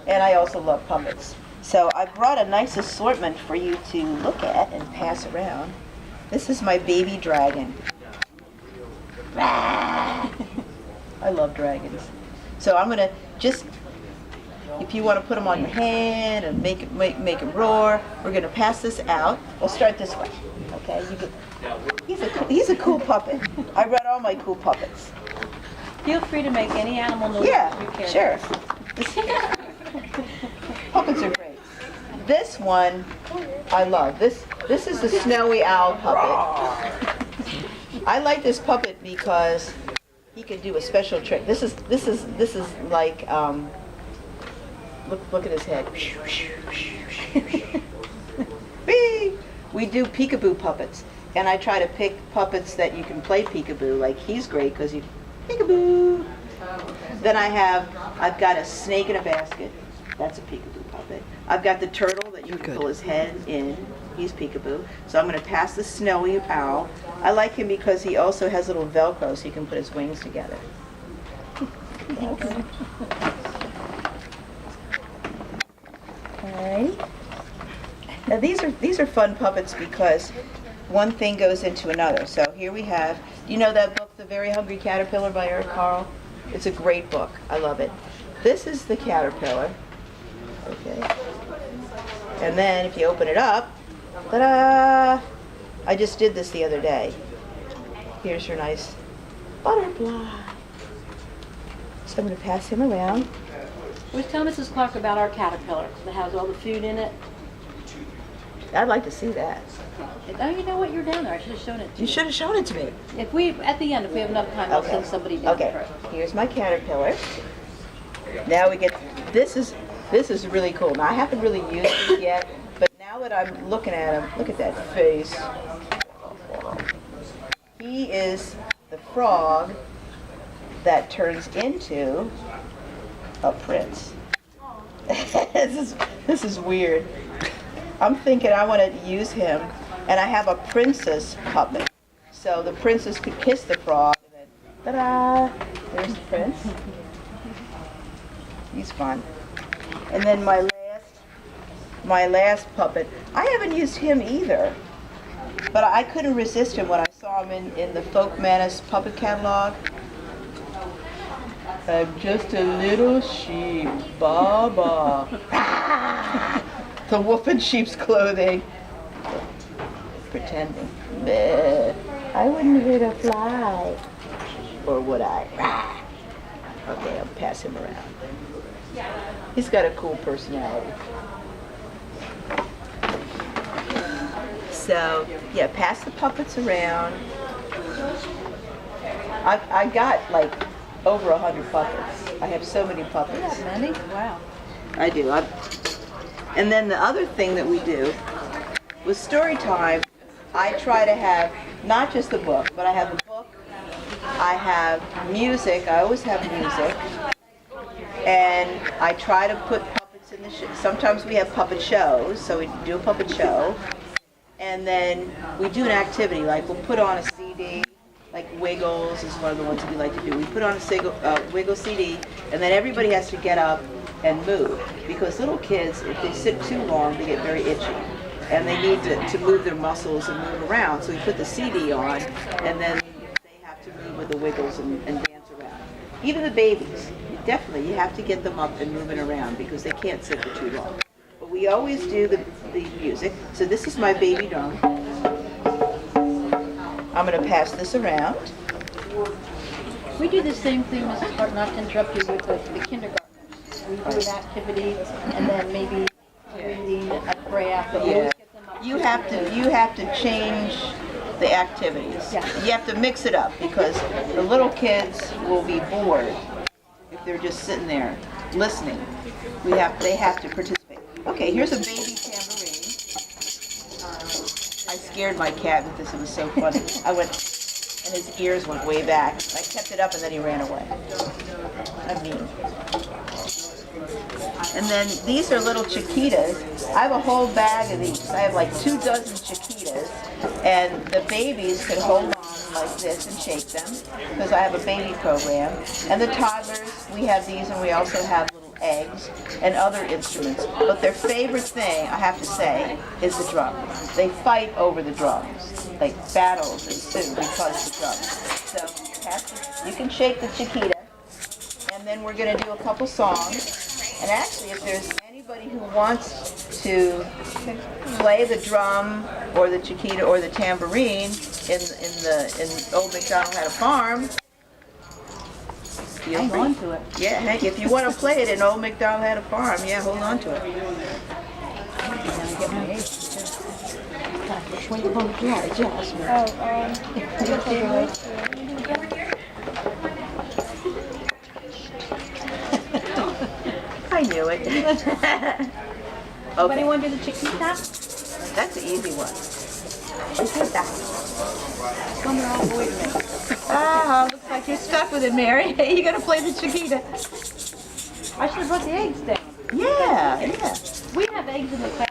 and I also love puppets. So I brought a nice assortment for you to look at and pass around. This is my baby dragon. I love dragons. So I'm gonna just, if you want to put them on your hand and make them roar, we're gonna pass this out. We'll start this way. Okay, he's a cool puppet. I brought all my cool puppets. Feel free to make any animal noise you care. Sure. Puppets are great. This one I love. This is the snowy owl puppet. I like this puppet because he can do a special trick. This is like look at his head. We do peekaboo puppets, and I try to pick puppets that you can play peekaboo. Like he's great because you peekaboo. Then I've got a snake in a basket. That's a peekaboo puppet. I've got the turtle that you can pull his head in. He's peekaboo. So I'm going to pass the snowy owl. I like him because he also has little Velcro so he can put his wings together. Alright. Now these are fun puppets because one thing goes into another. So here we have, do you know that book, The Very Hungry Caterpillar by Eric Carle? It's a great book. I love it. This is the caterpillar. Okay. And then if you open it up, ta-da! I just did this the other day. Here's your nice butterfly. So I'm going to pass him around. We tell Mrs. Clark about our caterpillar that has all the food in it. I'd like to see that. Oh, you know what? You're down there. I should have shown it to you. You should have shown it to me. At the end, if we have enough time, I'll send somebody down for it. Here's my caterpillar. Now we get, this is really cool. Now I haven't really used it yet, but now that I'm looking at him, look at that face. He is the frog that turns into a prince. This is weird. I'm thinking I want to use him, and I have a princess puppet. So the princess could kiss the frog, and then ta-da! There's the prince. He's fun. And then my last puppet, I haven't used him either, but I couldn't resist him when I saw him in the Folk Menace puppet catalog. I'm just a little sheep, Baba. The wolf in sheep's clothing. Pretending. Bleh. I wouldn't hurt a fly. Or would I? Okay, I'll pass him around. He's got a cool personality. So, yeah, pass the puppets around. I got like over 100 puppets. I have so many puppets. You have many? Wow. I do. And then the other thing that we do with story time, I try to have not just the book, but I have a book, I have music, I always have music, and I try to put puppets in the show. Sometimes we have puppet shows, so we do a puppet show, and then we do an activity, like we'll put on a CD, like Wiggles is one of the ones that we like to do. We put on a Wiggle CD, and then everybody has to get up and move, because little kids, if they sit too long, they get very itchy, and they need to move their muscles and move around. So we put the CD on, and then they have to move with the Wiggles and dance around. Even the babies, you have to get them up and moving around because they can't sit for too long. But we always do the music. So this is my baby drum. I'm going to pass this around. We do the same thing, Mrs. Clark, not to interrupt you, with the kindergarten. We do an activity, and then maybe reading a craft. But we always get them up. You have to change the activities. Yeah. You have to mix it up because the little kids will be bored if they're just sitting there listening. They have to participate. Okay, here's a baby tambourine. I scared my cat with this. It was so funny. I went, and his ears went way back. I kept it up, and then he ran away. I mean. And then these are little chiquitas. I have a whole bag of these. I have like 24 chiquitas, and the babies can hold on like this and shake them because I have a baby program. And the toddlers, we have these, and we also have little eggs and other instruments, but their favorite thing, I have to say, is the drum. They fight over the drums. Like battles ensue because of the drums. So you can shake the chiquita, and then we're going to do a couple songs. And actually, if there's anybody who wants to play the drum or the chiquita or the tambourine in Old MacDonald Had a Farm, Hang on to it. yeah, heck, if you want to play it in Old MacDonald Had a Farm, yeah, hold on to it. Get my eggs. Wait for the dry, Jasmine. I knew it. Anybody Okay, want to do the chiquita? that's an easy one. Chiquita. Come here, I'll wait a minute. Ah, looks like you're stuck with it, Mary. You're gonna play the chiquita. I should have brought the eggs down. Yeah, yeah. We have eggs in the